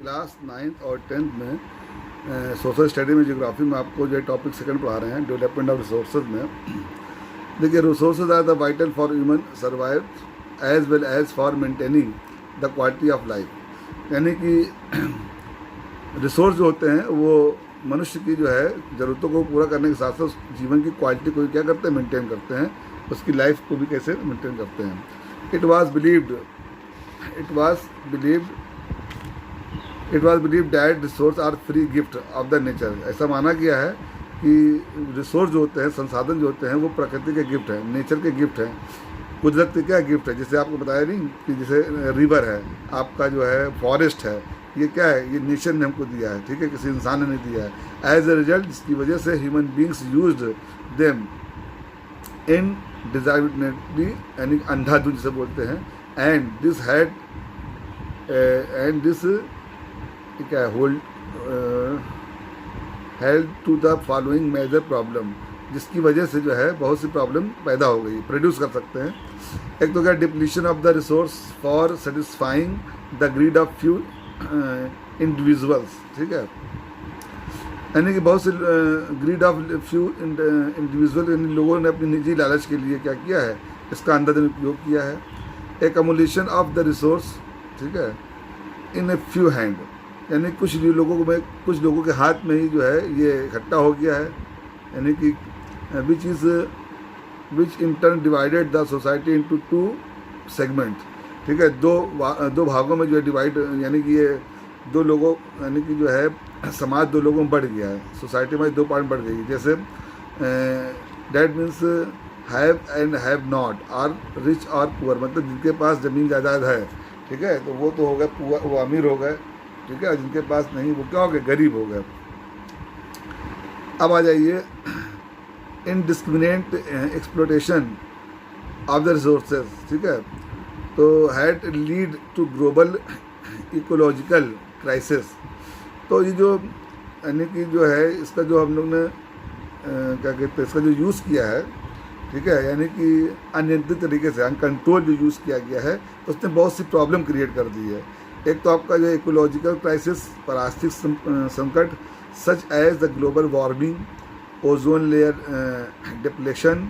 Class 9th और 10th में social study में जियोग्राफी में आपको जो टॉपिक सेकंड पढ़ा रहे हैं डेवलपमेंट ऑफ रिसोर्सेज में। देखिए, resources are the vital for human survive as well as for maintaining the quality of life. यानी कि रिसोर्स जो होते हैं वो मनुष्य की जो है ज़रूरतों को पूरा करने के साथ साथ जीवन की क्वालिटी को क्या करते हैं, मेंटेन करते हैं, उसकी लाइफ को भी कैसे मेंटेन करते हैं। It was believed that resource are free gift of the nature. ऐसा माना गया है कि रिसोर्स जो होते हैं, संसाधन जो होते हैं, वो प्रकृति के गिफ्ट हैं, नेचर के गिफ्ट हैं, कुदरत के क्या गिफ्ट है। जैसे आपको बताया नहीं कि जैसे रिवर है, आपका जो है फॉरेस्ट है, ये क्या है, ये नेचर ने हमको दिया है, ठीक है, किसी इंसान ने नहीं दिया है। एज ए रिजल्ट जिसकी वजह से human beings used them indiscriminately, यानी अंधाधुंध जिसे बोलते हैं, एंड दिस क्या है, hold held to the following major problem, जिसकी वजह से जो है बहुत सी प्रॉब्लम पैदा हो गई, प्रोड्यूस कर सकते हैं। एक तो क्या, depletion of the resource for satisfying the greed of few individuals, ठीक है, यानी कि बहुत से ग्रीड ऑफ फ्यू इंडिविजुअल, यानी लोगों ने अपनी निजी लालच के लिए क्या किया है, इसका अंधाधुंध उपयोग किया है। एकमुलेशन ऑफ द रिसोर्स, ठीक है, इन ए फ्यू हैंड, यानी कुछ लोगों के हाथ में ही जो है ये इकट्ठा हो गया है, यानी कि which in turn divided the society into 2 segment, ठीक है, दो भागों में जो है डिवाइड, यानी कि ये दो लोगों, यानी कि जो है समाज 2 लोगों में बढ़ गया है, सोसाइटी में 2 पार्ट बढ़ गई। जैसे that means have and have not, और रिच और पुअर, मतलब जिनके पास ज़मीन जायदाद है, ठीक है, तो वो तो हो गए पुअर, वो अमीर हो गए, ठीक है, जिनके पास नहीं वो क्या हो गए, गरीब हो गए। अब आ जाइए, indiscriminate exploitation of the resources, ठीक है, तो had lead to global ecological crisis. तो ये जो यानी कि जो है इसका जो हम लोग ने क्या कहते हैं, इसका जो यूज़ किया है, ठीक है, यानी कि अनियंत्रित तरीके से अनकंट्रोल जो यूज़ किया गया है, उसने बहुत सी प्रॉब्लम क्रिएट कर दी है। एक तो आपका जो इकोलॉजिकल क्राइसिस, पारिस्थितिक संकट, such as the global warming, ozone layer depletion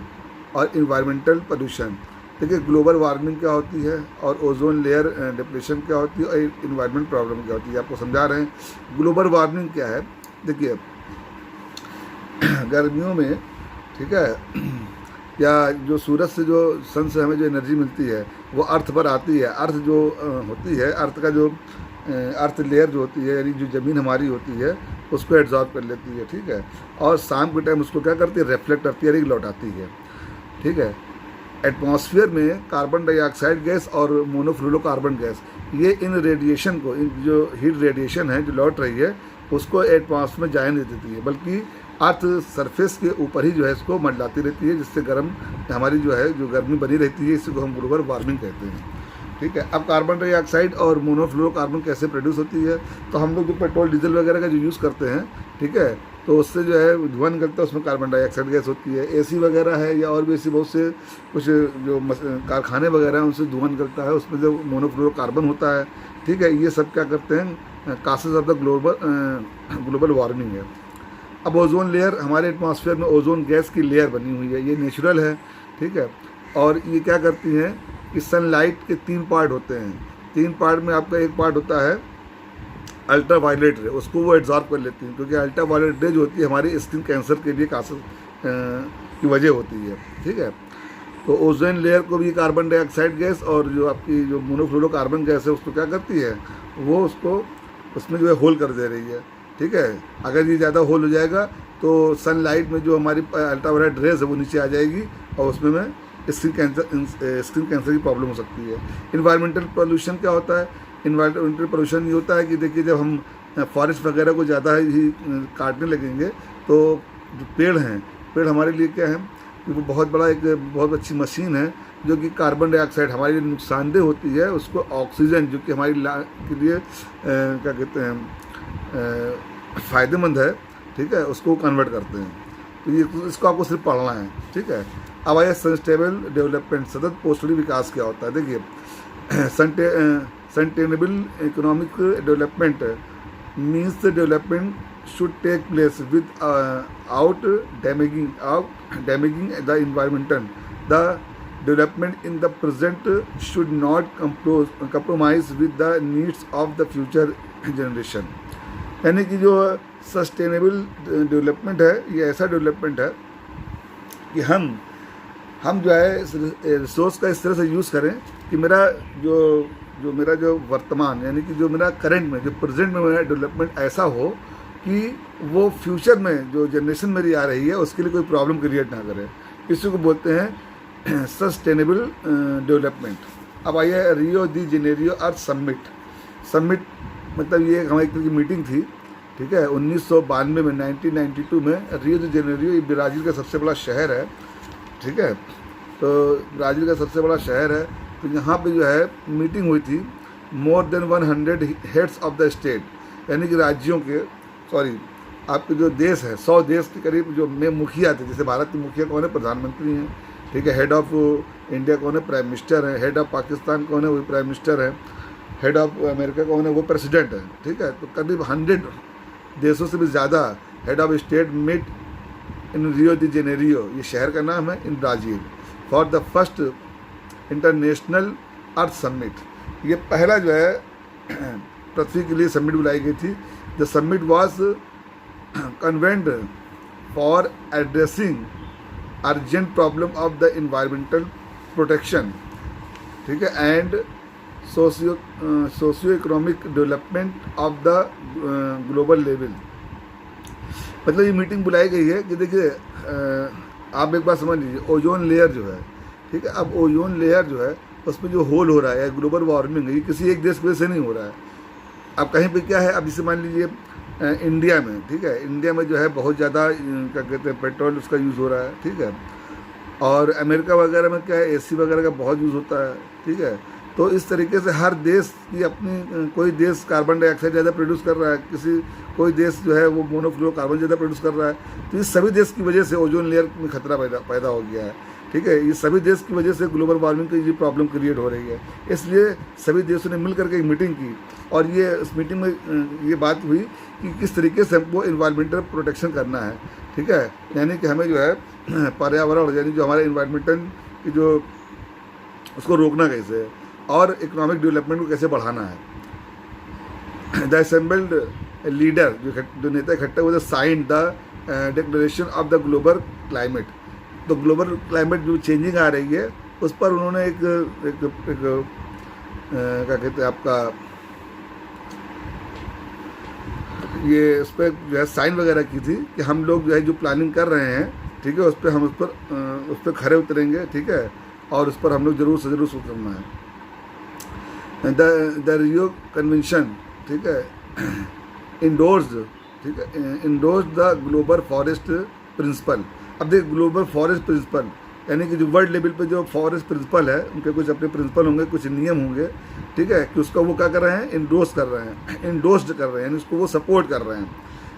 और इन्वायरमेंटल पोल्यूशन। देखिए, ग्लोबल वार्मिंग क्या होती है और ओजोन लेयर डिप्लेशन क्या होती है और इन्वायरमेंट प्रॉब्लम क्या होती है, आपको समझा रहे हैं। ग्लोबल वार्मिंग क्या है, देखिए गर्मियों में, ठीक है, या जो सूरज से जो सन से हमें जो एनर्जी मिलती है वो अर्थ पर आती है। अर्थ जो होती है, अर्थ का जो अर्थ लेयर जो होती है, यानी जो ज़मीन हमारी होती है, उसको एब्जॉर्ब कर लेती है, ठीक है, और शाम के टाइम उसको क्या करती है, रिफ्लेक्ट करती है, यानी लौटाती है, ठीक है। एटमॉस्फेयर में कार्बन डाइऑक्साइड गैस और मोनोफ्लोरोकार्बन गैस, ये इन रेडिएशन को, इन जो हीट रेडिएशन है जो लौट रही है, उसको एटमॉस्फेयर में जाने नहीं देती है, बल्कि अर्थ सरफेस के ऊपर ही जो है इसको मंडलाती रहती है, जिससे गर्म हमारी जो है जो गर्मी बनी रहती है, इसी को हम ग्लोबल वार्मिंग कहते हैं, ठीक है। अब कार्बन डाइऑक्साइड और मोनोफ्लोरोकार्बन कैसे प्रोड्यूस होती है, तो हम लोग जो पेट्रोल डीजल वगैरह का जो यूज़ करते हैं, ठीक है, तो उससे जो है धुआं निकलता है, उसमें कार्बन डाइऑक्साइड गैस होती है। एसी वगैरह है या और भी ऐसी बहुत से कुछ जो कारखाने वगैरह हैं, उनसे धुआं निकलता है, उसमें जो मोनोफ्लोरोकार्बन होता है, ठीक है, ये सब क्या करते हैं, कासेस ऑफ द ग्लोबल वार्मिंग है। अब ओजोन लेयर, हमारे एटमॉस्फेयर में ओजोन गैस की लेयर बनी हुई है, ये नेचुरल है, ठीक है, और ये क्या करती हैं कि सनलाइट के 3 पार्ट होते हैं। 3 पार्ट में आपका एक पार्ट होता है अल्ट्रा वायलेट रे, उसको वो एब्जॉर्ब कर लेती हैं, क्योंकि अल्ट्रा वायलेट रे जो होती है हमारी स्किन कैंसर के लिए की वजह होती है, ठीक है। तो ओजोन लेयर को भी कार्बन डाइऑक्साइड गैस और जो आपकी जो मोनोफ्लोरोकार्बन गैस है उसको क्या करती है, वो उसको उसमें जो है होल कर दे रही है, ठीक है। अगर ये ज़्यादा होल हो जाएगा तो सनलाइट में जो हमारी अल्ट्रावायलेट रेज है वो नीचे आ जाएगी और उसमें में स्किन कैंसर की प्रॉब्लम हो सकती है। इन्वायरमेंटल पोल्यूशन क्या होता है, इन्वायरमेंटल पोल्यूशन ये होता है कि देखिए, जब हम फॉरेस्ट वगैरह को ज़्यादा ही काटने लगेंगे तो जो पेड़ हमारे लिए क्या है कि वो बहुत अच्छी मशीन है, जो कि कार्बन डाइऑक्साइड हमारे लिए नुकसानदेह होती है, उसको ऑक्सीजन जो कि हमारी के लिए क्या कहते हैं फ़ायदेमंद है, ठीक है, उसको कन्वर्ट करते हैं। तो ये इसको आपको सिर्फ पढ़ना है, ठीक है। अब आइए सस्टेनेबल डेवलपमेंट, सतत पोषणीय विकास क्या होता है। देखिए sustainable economic development means the development should take place without damaging the environment. The development in the present should not compromise with the needs of the future generation. यानी कि जो सस्टेनेबल डेवलपमेंट है ये ऐसा डेवलपमेंट है कि हम जो है रिसोर्स का इस तरह से यूज़ करें कि मेरा जो वर्तमान यानी कि जो मेरा करंट में जो प्रेजेंट में मेरा डेवलपमेंट ऐसा हो कि वो फ्यूचर में जो जनरेशन मेरी आ रही है उसके लिए कोई प्रॉब्लम क्रिएट ना करे। इसी को बोलते हैं सस्टेनेबल डेवलपमेंट। अब आइए रियो दी जेनेरियो अर्थ समिट मतलब ये हमारी एक मीटिंग थी, ठीक है, 1992 में 1992 में रियो दी जेनेरियो ये ब्राज़ील का सबसे बड़ा शहर है, ठीक है, तो ब्राज़ील का सबसे बड़ा शहर है। तो यहाँ पे जो है मीटिंग हुई थी more than 100 heads of the state यानी कि राज्यों के आपके जो देश है 100 देश के करीब जो में मुखिया थे, जैसे भारत के मुखिया कौन है, प्रधानमंत्री हैं, ठीक है, हेड ऑफ इंडिया कौन है, प्राइम मिनिस्टर है, हेड ऑफ पाकिस्तान कौन है, वो प्राइम मिनिस्टर है, हेड ऑफ अमेरिका कौन है, वो प्रेसिडेंट है, ठीक है। तो करीब 100 देशों से भी ज़्यादा head of state meet in Rio de Janeiro, ये शहर का नाम है, in Brazil for the first international earth summit. ये पहला जो है पृथ्वी के लिए समिट बुलाई गई थी। The summit was convened for addressing urgent problem of the environmental protection, ठीक है, and socio economic development of the global level. मतलब ये मीटिंग बुलाई गई है कि देखिए आप एक बात समझ लीजिए, ओजोन लेयर जो है, ठीक है, अब ओजोन लेयर जो है उसमें जो होल हो रहा है ग्लोबल वार्मिंग है, ये किसी एक देश की वजह से नहीं हो रहा है। अब कहीं पे क्या है, अब जैसे मान लीजिए इंडिया में, ठीक है, इंडिया में जो है बहुत ज़्यादा क्या कहते हैं पेट्रोल उसका यूज़ हो रहा है, ठीक है, और अमेरिका वगैरह में क्या है एसी वगैरह का बहुत यूज़ होता है, ठीक है। तो इस तरीके से हर देश की अपनी, कोई देश कार्बन डाइऑक्साइड ज़्यादा प्रोड्यूस कर रहा है, कोई देश जो है वो मोनोफ्लोरोकार्बन ज़्यादा प्रोड्यूस कर रहा है। तो इस सभी देश की वजह से ओजोन लेयर में खतरा पैदा हो गया है, ठीक है। ये सभी देश की वजह से ग्लोबल वार्मिंग की ये प्रॉब्लम क्रिएट हो रही है। इसलिए सभी देशों ने मिल करके एक मीटिंग की और ये इस मीटिंग में ये बात हुई कि किस तरीके से हमको इन्वायरमेंटल प्रोटेक्शन करना है, ठीक है, यानी कि हमें जो है पर्यावरण यानी जो हमारे इन्वायरमेंटल की जो उसको रोकना कैसे है और इकोनॉमिक डेवलपमेंट को कैसे बढ़ाना है। द असेंबल्ड लीडर जो नेता इकट्ठे हुए थे sign the declaration of the global climate. तो ग्लोबल क्लाइमेट जो चेंजिंग आ रही है उस पर उन्होंने एक क्या कहते हैं आपका ये उस पर जो है साइन वगैरह की थी कि हम लोग जो है जो प्लानिंग कर रहे हैं, ठीक है, उस पर हम उस पर खरे उतरेंगे, ठीक है, और उस पर हम लोग ज़रूर से ज़रूर सोच करना है। द रियो कन्वेंशन, ठीक है, इंडोर्स, ठीक है, endorse the global forest principle. अब देख ग्लोबल फॉरेस्ट प्रिंसिपल यानी कि जो वर्ल्ड लेवल पे जो फॉरेस्ट प्रिंसिपल है उनके कुछ अपने प्रिंसिपल होंगे, कुछ नियम होंगे, ठीक है, कि उसका वो क्या कर रहे हैं, इंडोर्स्ड कर रहे हैं यानी उसको वो सपोर्ट कर रहे हैं।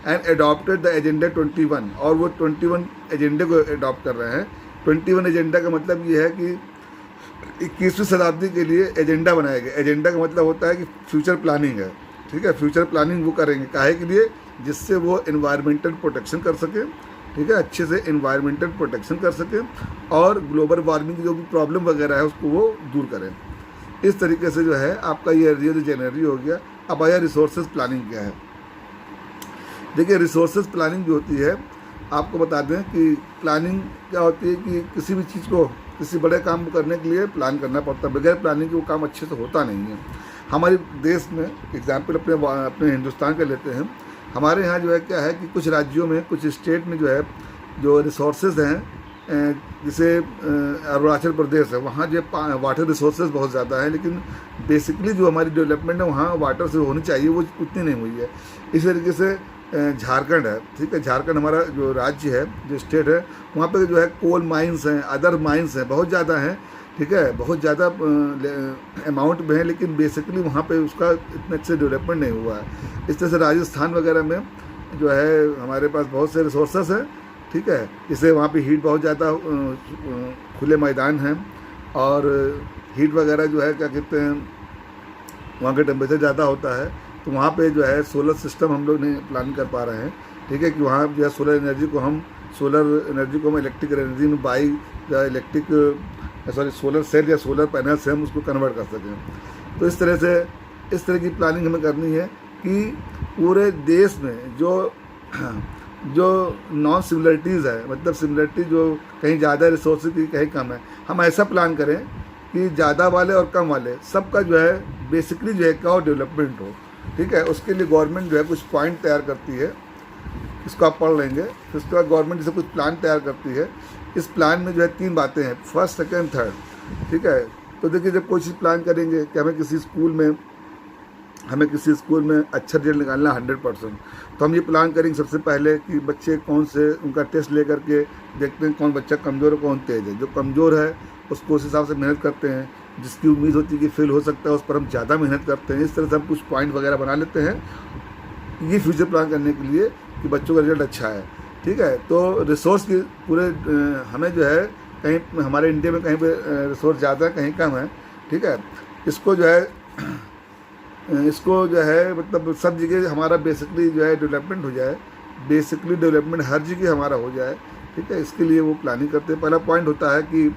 एंड एडॉप्टेड द एजेंडा 21 और वो 21 एजेंडे को अडॉप्ट कर रहे हैं। 21 एजेंडा का मतलब ये है कि 21वीं शताब्दी के लिए एजेंडा बनाया गया। एजेंडा का मतलब होता है कि फ्यूचर प्लानिंग है, ठीक है, फ्यूचर प्लानिंग वो करेंगे काहे के लिए, जिससे वो इन्वायरमेंटल प्रोटेक्शन कर सके, ठीक है, अच्छे से इन्वायरमेंटल प्रोटेक्शन कर सके और ग्लोबल वार्मिंग की जो भी प्रॉब्लम वगैरह है उसको वो दूर करें। इस तरीके से जो है आपका ये रियो दी जेनेरियो हो गया। अब आया रिसोर्सेज प्लानिंग क्या है। देखिए रिसोर्सेज प्लानिंग जो होती है आपको बता दें कि प्लानिंग क्या होती है कि किसी भी चीज़ को, किसी बड़े काम को करने के लिए प्लान करना पड़ता है। बगैर प्लानिंग के वो काम अच्छे से होता नहीं है। हमारे देश में एग्जाम्पल अपने हिंदुस्तान का लेते हैं। हमारे यहाँ जो है क्या है कि कुछ राज्यों में, कुछ स्टेट में जो है जो रिसोर्सेज हैं, जैसे अरुणाचल प्रदेश है, वहाँ जो वाटर रिसोर्सेज बहुत ज़्यादा है, लेकिन बेसिकली जो हमारी डेवलपमेंट है वहाँ वाटर से होनी चाहिए वो उतनी नहीं हुई है। इस तरीके से झारखंड है, ठीक है, झारखंड हमारा जो राज्य है, जो स्टेट है, वहाँ पे जो है कोल माइंस हैं, अदर माइंस हैं, बहुत ज़्यादा हैं, ठीक है, बहुत ज़्यादा अमाउंट में है, लेकिन बेसिकली वहाँ पे उसका इतने अच्छे डेवलपमेंट नहीं हुआ है। इस तरह से राजस्थान वगैरह में जो है हमारे पास बहुत से रिसोर्सेस हैं, ठीक है, इससे वहाँ पे हीट बहुत ज़्यादा खुले मैदान हैं और हीट वगैरह जो है क्या कहते हैं वहाँ का टेम्परेचर ज़्यादा होता है, तो वहाँ पे जो है सोलर सिस्टम हम लोग नहीं प्लान कर पा रहे हैं, ठीक है, कि वहाँ जो है सोलर एनर्जी को हम इलेक्ट्रिक एनर्जी में बाई या सोलर सेल या सोलर पैनल से हम उसको कन्वर्ट कर सकें। तो इस तरह की प्लानिंग हमें करनी है कि पूरे देश में जो नॉन सिमिलरिटीज़ है, मतलब सिमिलरिटी जो कहीं ज़्यादा रिसोर्स की कहीं कम है, हम ऐसा प्लान करें कि ज़्यादा वाले और कम वाले सबका जो है बेसिकली जो है क्या डेवलपमेंट हो, ठीक है। उसके लिए गवर्नमेंट जो है कुछ पॉइंट तैयार करती है, इसको आप पढ़ लेंगे। फिर उसके बाद गवर्नमेंट जैसे कुछ प्लान तैयार करती है। इस प्लान में जो है 3 बातें हैं, फर्स्ट, सेकंड, थर्ड, ठीक है। तो देखिए, जब कोई चीज़ प्लान करेंगे कि हमें किसी स्कूल में अच्छा रिजल्ट निकालना 100%, तो हम ये प्लान करेंगे सबसे पहले कि बच्चे कौन से, उनका टेस्ट ले करके देखते हैं कौन बच्चा कमज़ोर है कौन तेज़ है। जो कमज़ोर है उसको उस हिसाब से मेहनत करते हैं, जिसकी उम्मीद होती है कि फेल हो सकता है उस पर हम ज़्यादा मेहनत करते हैं। इस तरह से हम कुछ पॉइंट वगैरह बना लेते हैं ये फ्यूचर प्लान करने के लिए कि बच्चों का रिजल्ट अच्छा है, ठीक है। तो रिसोर्स की पूरे हमें जो है कहीं हमारे इंडिया में कहीं पे रिसोर्स ज़्यादा है कहीं कम है, ठीक है। इसको जो है मतलब सब जगह हमारा बेसिकली जो है डेवलपमेंट हो जाए, बेसिकली डेवलपमेंट हर जगह हमारा हो जाए, ठीक है। इसके लिए वो प्लानिंग करते हैं। पहला पॉइंट होता है कि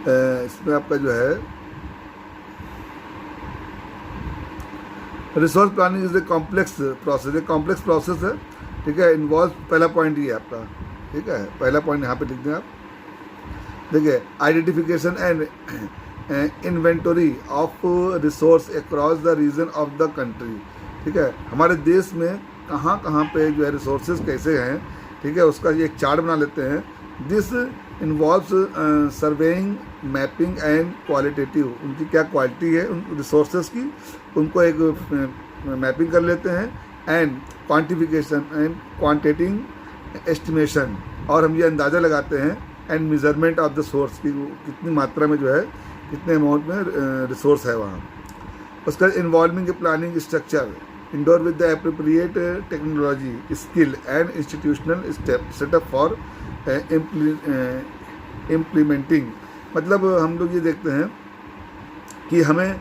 इसमें आपका जो है resource planning is a complex process है, ठीक है। इन्वॉल्व, पहला पॉइंट ये है आपका, ठीक है। पहला पॉइंट यहाँ पे लिख दें आप, देखिए, identification and inventory of resource across the region of the country, ठीक है। हमारे देश में कहाँ कहाँ पे जो है रिसोर्सेज कैसे हैं, ठीक है, उसका ये एक चार्ट बना लेते हैं। This involves surveying, mapping and qualitative, उनकी क्या क्वालिटी है उन रिसोर्सेज की, उनको एक मैपिंग कर लेते हैं। And quantification and quantitative estimation, और हम ये अंदाज़ा लगाते हैं। And measurement of the source की कितनी मात्रा में जो है कितने अमाउंट में रिसोर्स है वहाँ। उसका involving planning structure indoor with the appropriate technology, skill and institutional setup for implementing. मतलब हम लोग ये देखते हैं कि हमें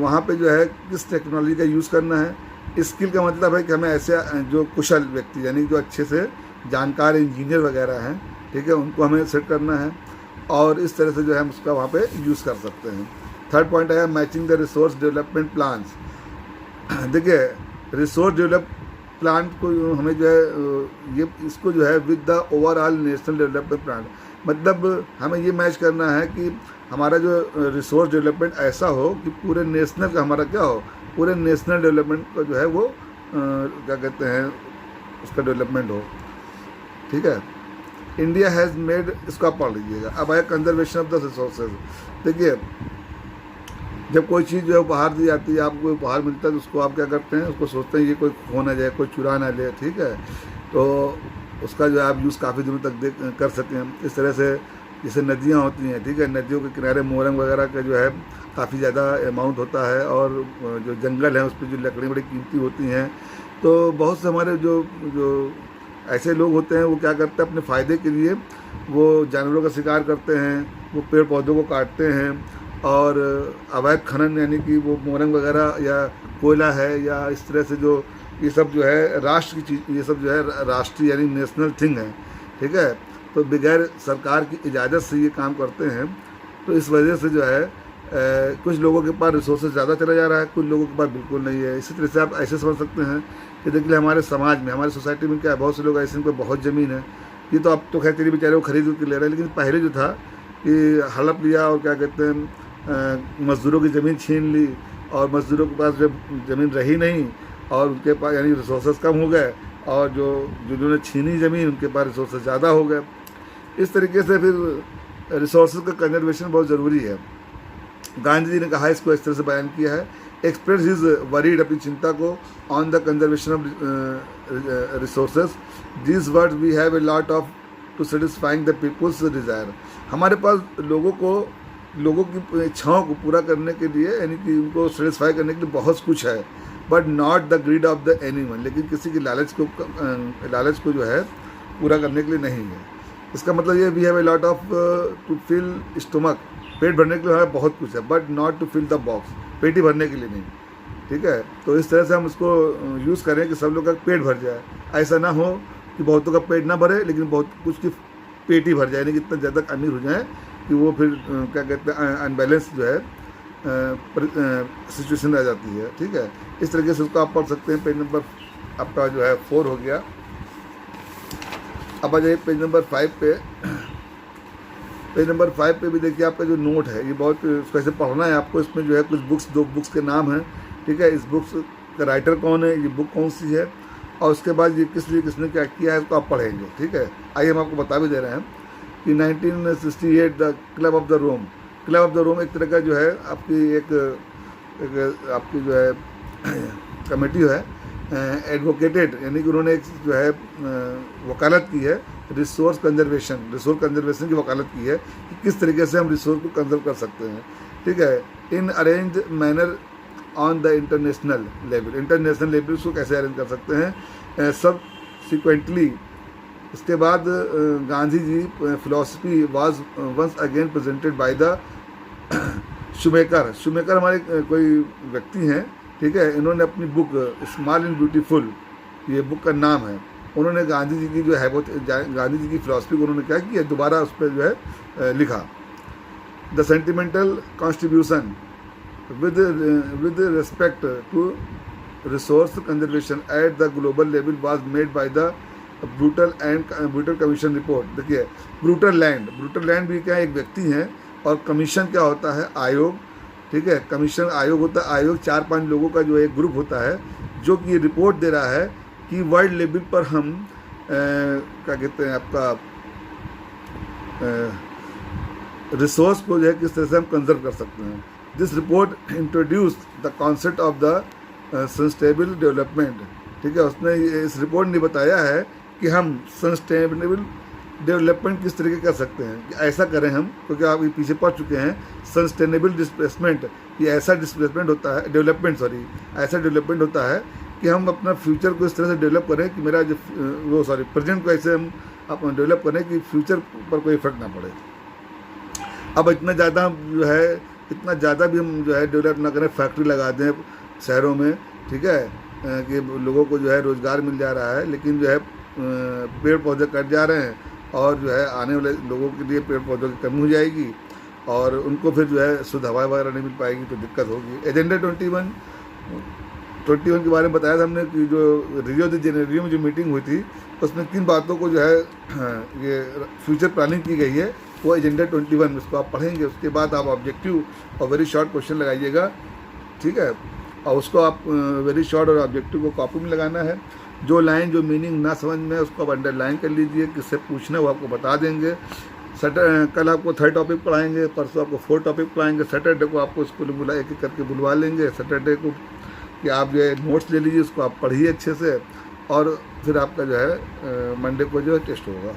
वहाँ पे जो है किस टेक्नोलॉजी का यूज़ करना है। स्किल का मतलब है कि हमें ऐसे जो कुशल व्यक्ति यानी जो अच्छे से जानकार इंजीनियर वगैरह हैं, ठीक है, उनको हमें सेट करना है, और इस तरह से जो है हम उसका वहाँ पे यूज़ कर सकते हैं। थर्ड पॉइंट है matching the resource development plans. देखिए, रिसोर्स डेवलप प्लान को हमें जो है ये इसको जो है with the overall national development plan, मतलब हमें ये मैच करना है कि हमारा जो रिसोर्स डेवलपमेंट ऐसा हो कि पूरे नेशनल का हमारा क्या हो, पूरे नेशनल डेवलपमेंट का जो है वो क्या कहते हैं उसका डेवलपमेंट हो, ठीक है। इंडिया हैज़ मेड, इसको आप पढ़ लीजिएगा। अब आया कंजर्वेशन ऑफ द रिसोर्सेज। देखिए, जब कोई चीज़ जो है उपहार दी जाती है, आपको उपहार मिलता है तो उसको आप क्या करते हैं, उसको सोचते हैं ये कोई खो ना जाए, कोई चुरा ना ले, ठीक है। तो उसका जो है आप यूज़ काफ़ी दिनों तक कर सकें। इस तरह से जैसे नदियाँ होती हैं, ठीक है, नदियों के किनारे मोरंग वगैरह का जो है काफ़ी ज़्यादा अमाउंट होता है, और जो जंगल है उस पर जो लकड़ी बड़ी कीमती होती हैं। तो बहुत से हमारे जो ऐसे लोग होते हैं वो क्या करते हैं, अपने फ़ायदे के लिए वो जानवरों का शिकार करते हैं, वो पेड़ पौधों को काटते हैं, और अवैध खनन यानी कि वो मोरंग वगैरह या कोयला है या इस तरह से जो ये सब जो है राष्ट्र की चीज़, ये सब जो है राष्ट्रीय यानी नेशनल थिंग है, ठीक है। तो बगैर सरकार की इजाज़त से ये काम करते हैं। तो इस वजह से जो है कुछ लोगों के पास रिसोर्सेज ज़्यादा चला जा रहा है, कुछ लोगों के पास बिल्कुल नहीं है। इसी तरह से आप ऐसे समझ सकते हैं कि देखिए हमारे समाज में, हमारी सोसाइटी में क्या है, बहुत से लोग ऐसे इनको बहुत ज़मीन है। ये तो अब तो खैर तेरी बेचारे वो खरीद के ले रहे हैं, लेकिन पहले जो था कि हड़प लिया और क्या कहते हैं मज़दूरों की ज़मीन छीन ली, और मज़दूरों के पास जब ज़मीन रही नहीं और उनके पास यानी रिसोर्सेज कम हो गए, और जिन्होंने छीनी ज़मीन उनके पास रिसोर्सेज ज़्यादा हो गए। इस तरीके से फिर रिसोर्सेज का कंजर्वेशन बहुत ज़रूरी है। गांधी जी ने कहा, इसको इस तरह से बयान किया है, एक्सप्रेस हिज वरीड, अपनी चिंता को, on the conservation of resources. This word we have a lot of to satisfying the people's desire. हमारे पास लोगों की इच्छाओं को पूरा करने के लिए यानी कि उनको सेटिस्फाई करने के लिए बहुत कुछ है, but not the greed of the anyone, लेकिन किसी की लालच को जो है पूरा करने के लिए नहीं है। इसका मतलब ये we have a lot of to fill stomach, पेट भरने के लिए हमारे बहुत कुछ है, but not to fill the box, पेट ही भरने के लिए नहीं, ठीक है। तो इस तरह से हम उसको यूज़ करें कि सब लोग का पेट भर जाए। ऐसा ना हो कि बहुतों का पेट ना भरे लेकिन बहुत कुछ की पेट ही भर जाए, यानी कि इतना ज़्यादा अमीर हो जाए कि वो फिर क्या कहते हैं अनबैलेंस जो है सिचुएशन आ जाती है, ठीक है। इस तरीके से उसको आप पढ़ सकते हैं। पेज नंबर आपका जो है 4 हो गया। अब आ जाइए पेज नंबर 5 पे। पेज नंबर 5 पे भी देखिए आपका जो नोट है ये बहुत कैसे पढ़ना है आपको। इसमें जो है कुछ बुक्स, 2 बुक्स के नाम हैं, ठीक है। इस बुक्स का राइटर कौन है, ये बुक कौन सी है, और उसके बाद ये किसने क्या किया है, इसको आप पढ़ेंगे, ठीक है। आइए हम आपको बता भी दे रहे हैं कि 1968 the club of the Rome, club of the Rome एक तरह का जो है आपकी एक आपकी जो है कमेटी है, एडवोकेटेड, यानी कि उन्होंने एक जो है वकालत की है रिसोर्स कंजर्वेशन की वकालत की है कि किस तरीके से हम रिसोर्स को कंजर्व कर सकते हैं, ठीक है। In arrange manner on the international level उसको कैसे अरेंज कर सकते हैं सब सिक्वेंटली। इसके बाद Gandhi ji philosophy was once again presented by the Schumacher हमारे कोई व्यक्ति हैं, ठीक है। इन्होंने अपनी बुक स्मॉल एंड ब्यूटीफुल, ये बुक का नाम है, उन्होंने गांधी जी की जो है वो गांधी जी की फिलॉसफी को उन्होंने क्या किया, दोबारा उस पर जो है लिखा। The sentimental constitution with respect to resource conservation at the global level was made by the brutal commission report. देखिए ब्रूटल लैंड भी क्या एक व्यक्ति हैं, और कमीशन क्या होता है, आयोग, ठीक है। कमीशन आयोग होता है, आयोग 4-5 लोगों का जो एक ग्रुप होता है जो कि रिपोर्ट दे रहा है कि वर्ल्ड लेवल पर हम क्या कहते हैं आपका रिसोर्स को जो है किस तरह से हम कंजर्व कर सकते हैं। This report introduce the concept of the sustainable development, ठीक है। उसने इस रिपोर्ट ने बताया है कि हम सस्टेनेबल डेवलपमेंट किस तरीके कर सकते हैं, कि ऐसा करें हम, क्योंकि आप ये पीछे पढ़ चुके हैं। सस्टेनेबल डिस्प्लेसमेंट, ये ऐसा डिस्प्लेसमेंट होता है, ऐसा डेवलपमेंट होता है कि हम अपना फ्यूचर को इस तरह से डेवलप करें कि मेरा जो प्रेजेंट को ऐसे हम अपना डेवलप करें कि फ्यूचर पर कोई इफेक्ट ना पड़े। अब इतना ज़्यादा भी हम जो है डेवलप ना करें, फैक्ट्री लगा दें शहरों में, ठीक है, कि लोगों को जो है रोज़गार मिल जा रहा है, लेकिन जो है पेड़ पौधे कट जा रहे हैं, और जो है आने वाले लोगों के लिए पेड़ पौधों की कमी हो जाएगी, और उनको फिर जो है शुद्ध हवा वगैरह नहीं मिल पाएगी, तो दिक्कत होगी। एजेंडा 21 के बारे में बताया था हमने कि जो रियो द जेनेरियो में जो मीटिंग हुई थी उसमें किन बातों को जो है ये फ्यूचर प्लानिंग की गई है, वो एजेंडा 21 इसको आप पढ़ेंगे। उसके बाद आप ऑब्जेक्टिव और वेरी शॉर्ट क्वेश्चन लगाइएगा, ठीक है, और उसको आप वेरी शॉर्ट और ऑब्जेक्टिव को कॉपी में लगाना है। जो लाइन जो मीनिंग ना समझ में उसको आप अंडरलाइन कर लीजिए, किससे पूछना वो आपको बता देंगे। कल आपको 3rd टॉपिक पढ़ाएंगे, परसों आपको 4th टॉपिक पढ़ाएंगे, सैटरडे को आपको स्कूल बुला एक एक करके बुलवा लेंगे सैटरडे को, कि आप जो है नोट्स ले लीजिए, उसको आप पढ़िए अच्छे से, और फिर आपका जो है मंडे को जो है टेस्ट होगा।